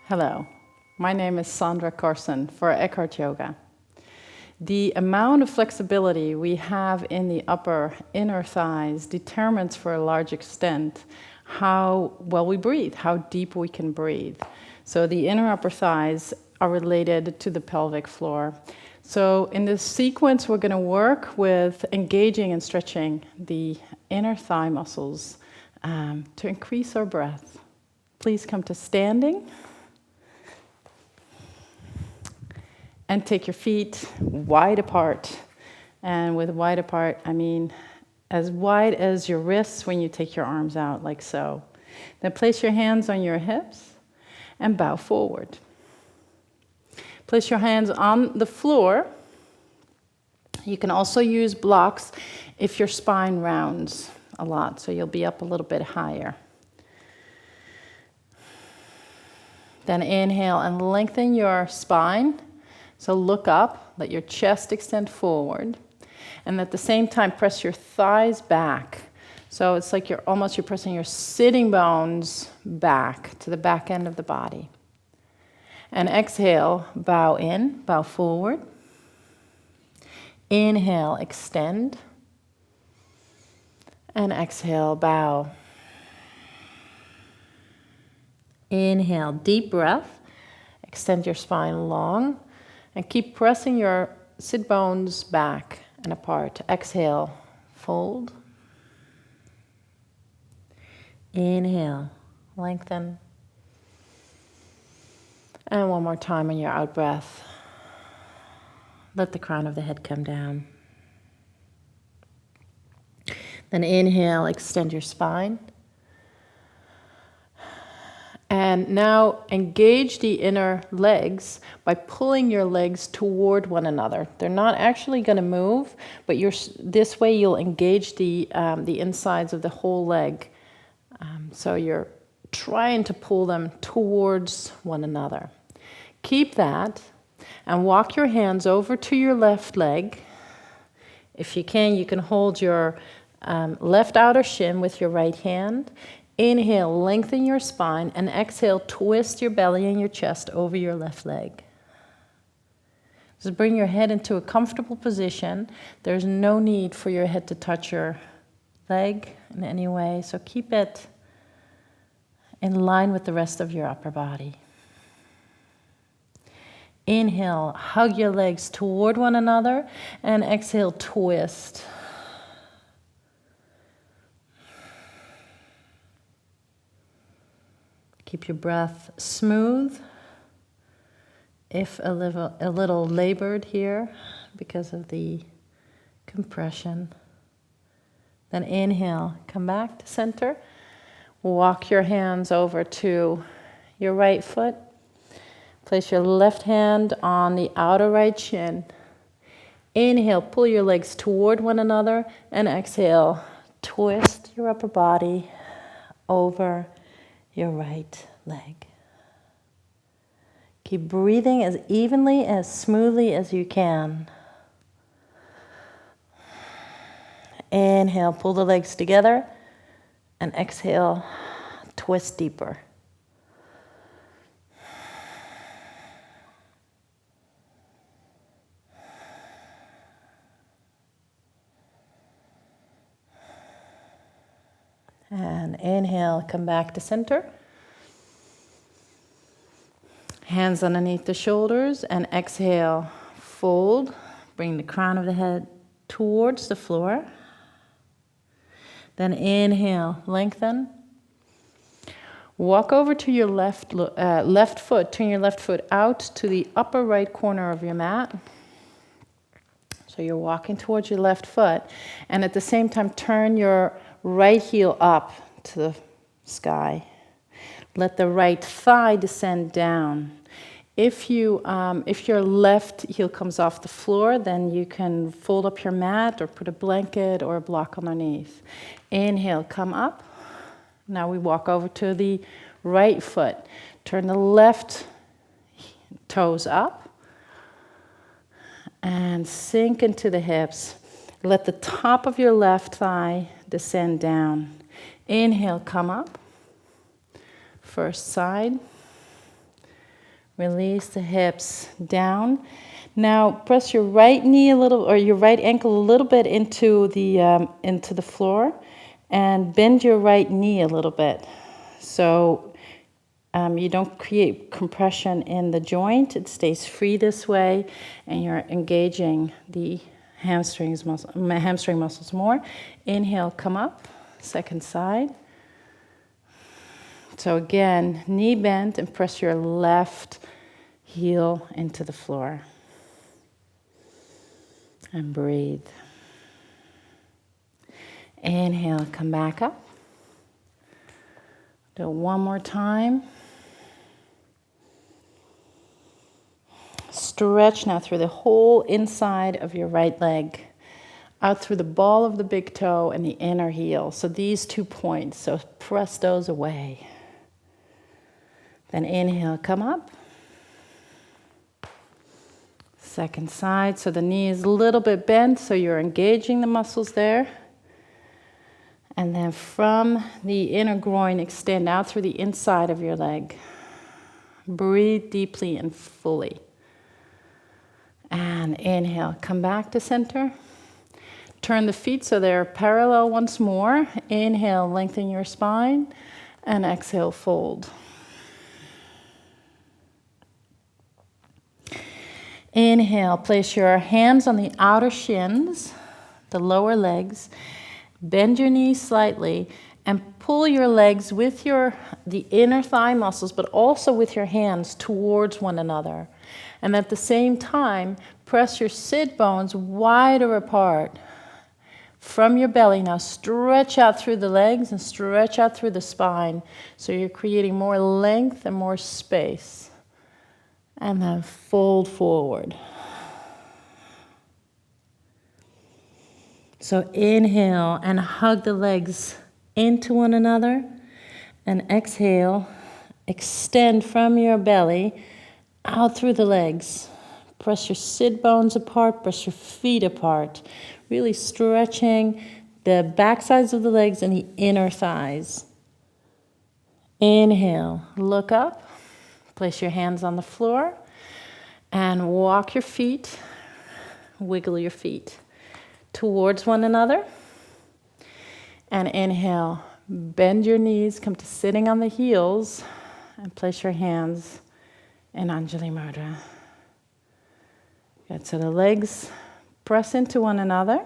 Hello, my name is Sandra for Eckhart Yoga. The amount of flexibility we have in the upper inner thighs determines for a large extent how well we breathe, how deep we can breathe. So the inner upper thighs are related to the pelvic floor. So in this sequence, we're going to work with engaging and stretching the inner thigh muscles to increase our breath. Please come to standing. And take your feet wide apart. And with wide apart, I mean as wide as your wrists when you take your arms out, like so. Then place your hands on your hips and bow forward. Place your hands on the floor. You can also use blocks if your spine rounds a lot, so you'll be up a little bit higher. Then inhale and lengthen your spine. So look up, let your chest extend forward, and at the same time press your thighs back. So it's like you're pressing your sitting bones back to the back end of the body. And exhale, bow in, bow forward. Inhale, extend. And exhale, bow. Inhale, deep breath. Extend your spine long. And keep pressing your sit bones back and apart. Exhale, fold. Inhale, lengthen. And one more time on your out breath. Let the crown of the head come down. Then inhale, extend your spine. And now engage the inner legs by pulling your legs toward one another. They're not actually going to move, but this way you'll engage the insides of the whole leg. So you're trying to pull them towards one another. Keep that and walk your hands over to your left leg. If you can hold your left outer shin with your right hand. Inhale, lengthen your spine, and exhale, twist your belly and your chest over your left leg. Just bring your head into a comfortable position. There's no need for your head to touch your leg in any way, so keep it in line with the rest of your upper body. Inhale, hug your legs toward one another, and exhale, twist. Keep your breath smooth, if a little labored here because of the compression. Then inhale, come back to center. Walk your hands over to your right foot. Place your left hand on the outer right shin. Inhale, pull your legs toward one another, and exhale, twist your upper body over your right leg. Keep breathing as evenly, as smoothly as you can. Inhale, pull the legs together, and exhale, twist deeper. And inhale, come back to center. Hands underneath the shoulders, and exhale, fold. Bring the crown of the head towards the floor. Then inhale, lengthen. Walk over to your left foot. Turn your left foot out to the upper right corner of your mat. So you're walking towards your left foot, and at the same time, turn your right heel up to the sky. Let the right thigh descend down. If your left heel comes off the floor, then you can fold up your mat or put a blanket or a block underneath. Inhale, come up. Now we walk over to the right foot. Turn the left toes up and sink into the hips. Let the top of your left thigh descend down. Inhale, come up. First side. Release the hips down. Now press your right knee a little, or your right ankle a little bit into the floor, and bend your right knee a little bit, so you don't create compression in the joint. It stays free this way, and you're engaging the hamstring muscles more. Inhale, come up. Second side. So again, knee bent, and press your left heel into the floor. And breathe. Inhale, come back up. Do it one more time. Stretch now through the whole inside of your right leg, out through the ball of the big toe and the inner heel. So these 2 points, so press those away. Then inhale, come up. Second side, so the knee is a little bit bent, so you're engaging the muscles there. And then from the inner groin, extend out through the inside of your leg. Breathe deeply and fully. And inhale, come back to center. Turn the feet so they're parallel once more. Inhale, lengthen your spine, and exhale, fold. Inhale, place your hands on the outer shins, the lower legs. Bend your knees slightly and pull your legs with the inner thigh muscles, but also with your hands towards one another. And at the same time, press your sit bones wider apart from your belly. Now stretch out through the legs and stretch out through the spine, so you're creating more length and more space. And then fold forward. So inhale and hug the legs into one another. And exhale, extend from your belly out through the legs. Press your sit bones apart, press your feet apart. Really stretching the back sides of the legs and the inner thighs. Inhale, look up. Place your hands on the floor and walk your feet, wiggle your feet towards one another. And inhale, bend your knees, come to sitting on the heels, and place your hands in Anjali Mudra. Good, so the legs press into one another,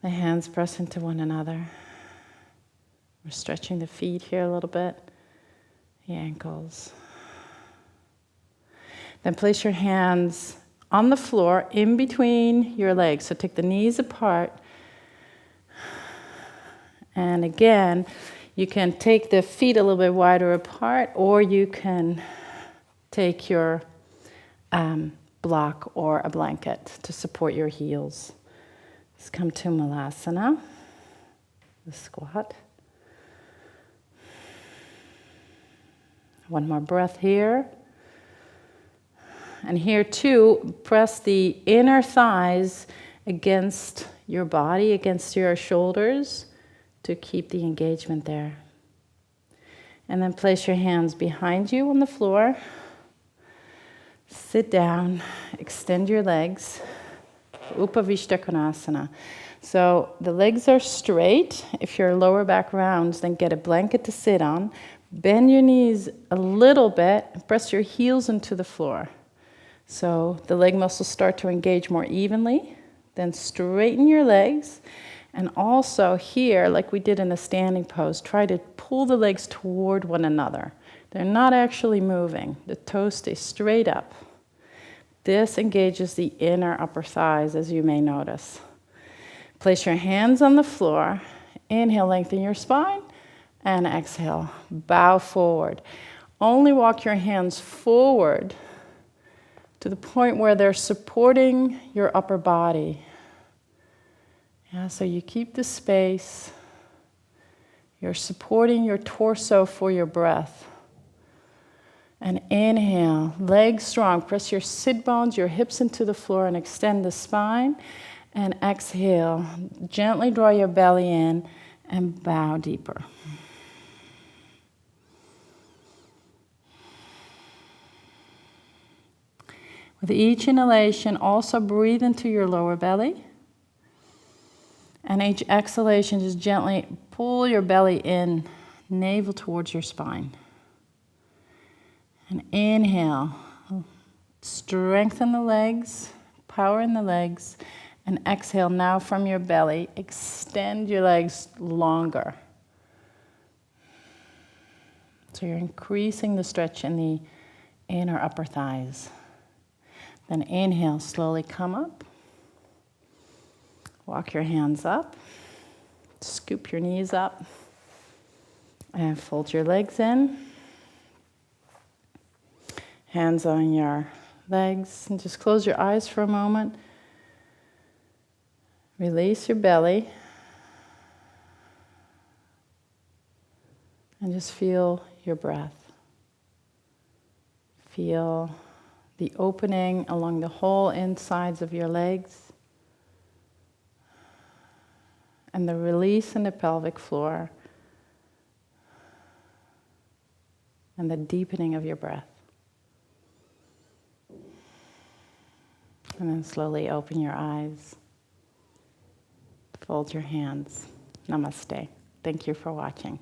the hands press into one another. We're stretching the feet here a little bit, the ankles. Then place your hands on the floor in between your legs. So take the knees apart. And again, you can take the feet a little bit wider apart, or you can take your block or a blanket to support your heels. Let's come to Malasana, the squat. One more breath here. And here too, press the inner thighs against your body, against your shoulders, to keep the engagement there. And then place your hands behind you on the floor. Sit down, extend your legs. Utkatasana. So the legs are straight. If your lower back rounds, then get a blanket to sit on. Bend your knees a little bit, press your heels into the floor. So the leg muscles start to engage more evenly. Then straighten your legs. And also here, like we did in the standing pose, try to pull the legs toward one another. They're not actually moving. The toes stay straight up. This engages the inner upper thighs, as you may notice. Place your hands on the floor. Inhale, lengthen your spine. And exhale, bow forward. Only walk your hands forward to the point where they're supporting your upper body. Yeah, so you keep the space. You're supporting your torso for your breath. And inhale, legs strong. Press your sit bones, your hips into the floor, and extend the spine. And exhale, gently draw your belly in and bow deeper. With each inhalation, also breathe into your lower belly. And each exhalation, just gently pull your belly in, navel towards your spine. And inhale, strengthen the legs, power in the legs. And exhale now from your belly, extend your legs longer. So you're increasing the stretch in the inner upper thighs. Then inhale, slowly come up. Walk your hands up. Scoop your knees up. And fold your legs in. Hands on your legs. And just close your eyes for a moment. Release your belly. And just feel your breath. Feel the opening along the whole insides of your legs. And the release in the pelvic floor. And the deepening of your breath. And then slowly open your eyes. Fold your hands. Namaste. Thank you for watching.